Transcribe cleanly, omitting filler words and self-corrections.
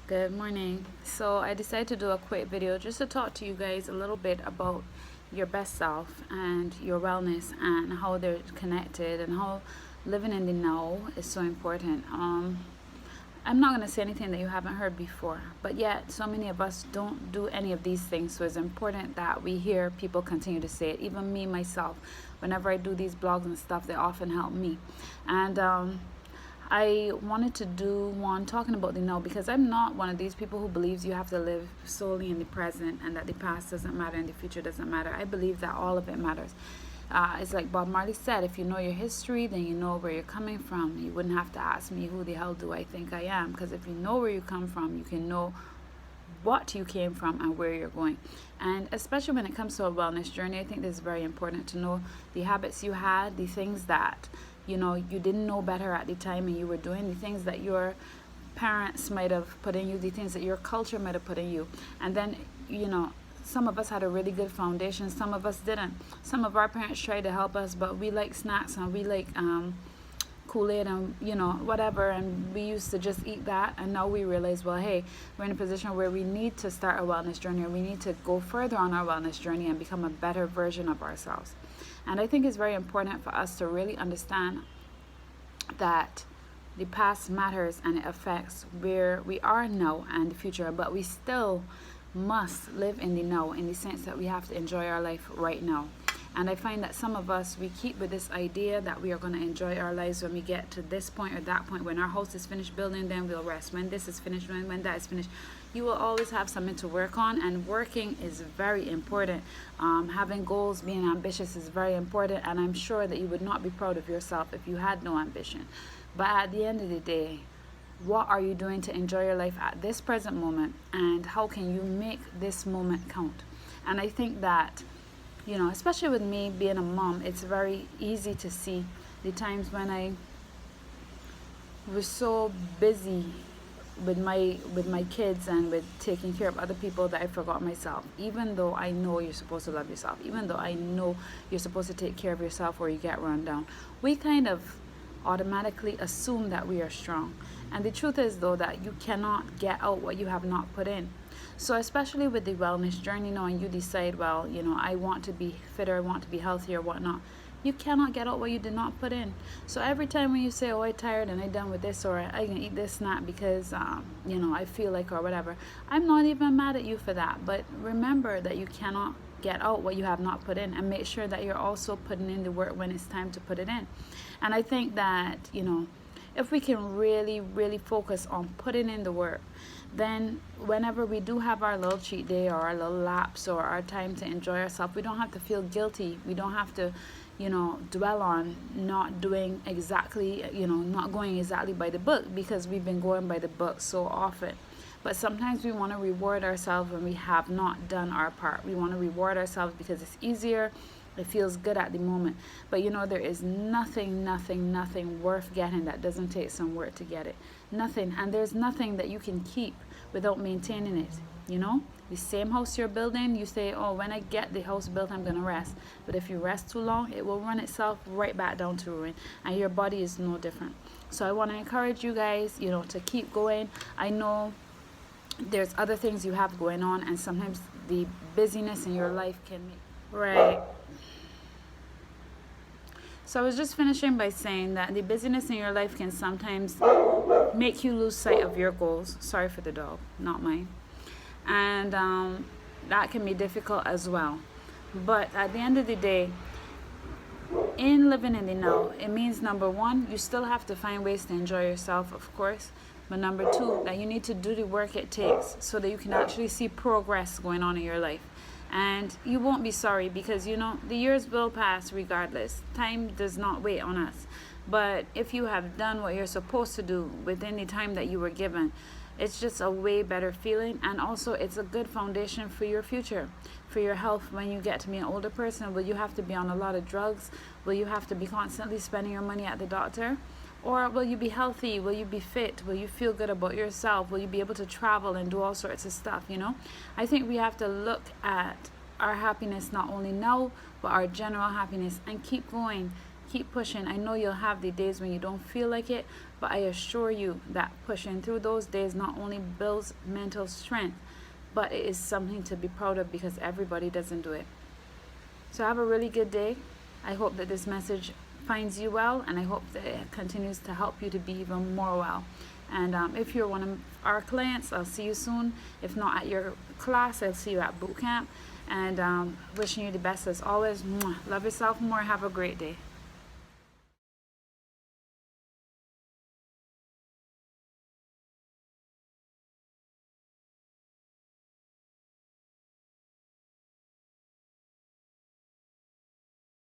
Good morning. So I decided to do a quick video just to talk to you guys a little bit about your best self and your wellness and how they're connected and how living in the now is so important. I'm not going to say anything that you haven't heard before, but yet so many of us don't do any of these things. So it's important that we hear people continue to say it. Even me, myself, whenever I do these blogs and stuff, they often help me. And I wanted to do one talking about the now because I'm not one of these people who believes you have to live solely in the present and that the past doesn't matter and the future doesn't matter. I believe that all of it matters. It's like Bob Marley said, if you know your history, then you know where you're coming from. You wouldn't have to ask me, who the hell do I think I am? Because if you know where you come from, you can know what you came from and where you're going. And especially when it comes to a wellness journey, I think this is very important to know the habits you had, the things that you didn't know better at the time and you were doing, the things that your parents might have put in you, the things that your culture might have put in you. And then some of us had a really good foundation, some of us didn't. Some of our parents tried to help us, but we like snacks and we like Kool-Aid and whatever, and we used to just eat that. And now we realize, well, hey, we're in a position where we need to start a wellness journey, or we need to go further on our wellness journey and become a better version of ourselves. And I think it's very important for us to really understand that the past matters and it affects where we are now and the future, but we still must live in the now, in the sense that we have to enjoy our life right now. And I find that some of us, we keep with this idea that we are going to enjoy our lives when we get to this point or that point. When our house is finished building, then we'll rest. When this is finished, when that is finished, you will always have something to work on. And working is very important. Having goals, being ambitious is very important. And I'm sure that you would not be proud of yourself if you had no ambition. But at the end of the day, what are you doing to enjoy your life at this present moment? And how can you make this moment count? And I think that especially with me being a mom, it's very easy to see the times when I was so busy with my kids and with taking care of other people that I forgot myself. Even though I know you're supposed to love yourself, even though I know you're supposed to take care of yourself or you get run down, we kind of automatically assume that we are strong. And the truth is, though, that you cannot get out what you have not put in. So especially with the wellness journey, and you decide, well, I want to be fitter, I want to be healthier, whatnot. You cannot get out what you did not put in. So every time when you say, oh, I'm tired and I'm done with this, or I can eat this snack because, I feel like, or whatever, I'm not even mad at you for that. But remember that you cannot get out what you have not put in, and make sure that you're also putting in the work when it's time to put it in. And I think that, if we can really, really focus on putting in the work, then whenever we do have our little cheat day or our little lapse or our time to enjoy ourselves, we don't have to feel guilty. We don't have to, dwell on not doing exactly, not going exactly by the book, because we've been going by the book so often. But sometimes we want to reward ourselves when we have not done our part. We want to reward ourselves because it's easier. It feels good at the moment. But there is nothing worth getting that doesn't take some work to get it. Nothing. And there's nothing that you can keep without maintaining it. The same house you're building, you say, oh, when I get the house built, I'm going to rest. But if you rest too long, it will run itself right back down to ruin. And your body is no different. So I want to encourage you guys, to keep going. I know there's other things you have going on, and sometimes the busyness in your life can make... Right. So I was just finishing by saying that the busyness in your life can sometimes make you lose sight of your goals. Sorry for the dog, not mine. And that can be difficult as well. But at the end of the day, in living in the now, it means, number one, you still have to find ways to enjoy yourself, of course. But number two, that you need to do the work it takes so that you can actually see progress going on in your life. And you won't be sorry, because the years will pass regardless. Time does not wait on us. But if you have done what you're supposed to do within the time that you were given, it's just a way better feeling. And also it's a good foundation for your future, for your health. When you get to be an older person, will you have to be on a lot of drugs? Will you have to be constantly spending your money at the doctor? Or will you be healthy? Will you be fit? Will you feel good about yourself? Will you be able to travel and do all sorts of stuff, I think we have to look at our happiness not only now, but our general happiness, and keep going. keep pushing. I know you'll have the days when you don't feel like it, but I assure you that pushing through those days not only builds mental strength, but it is something to be proud of, because everybody doesn't do it. So have a really good day. I hope that this message finds you well, and I hope that it continues to help you to be even more well. And if you're one of our clients, I'll see you soon. If not at your class, I'll see you at boot camp. And wishing you the best as always. Mwah. Love yourself more. Have a great day.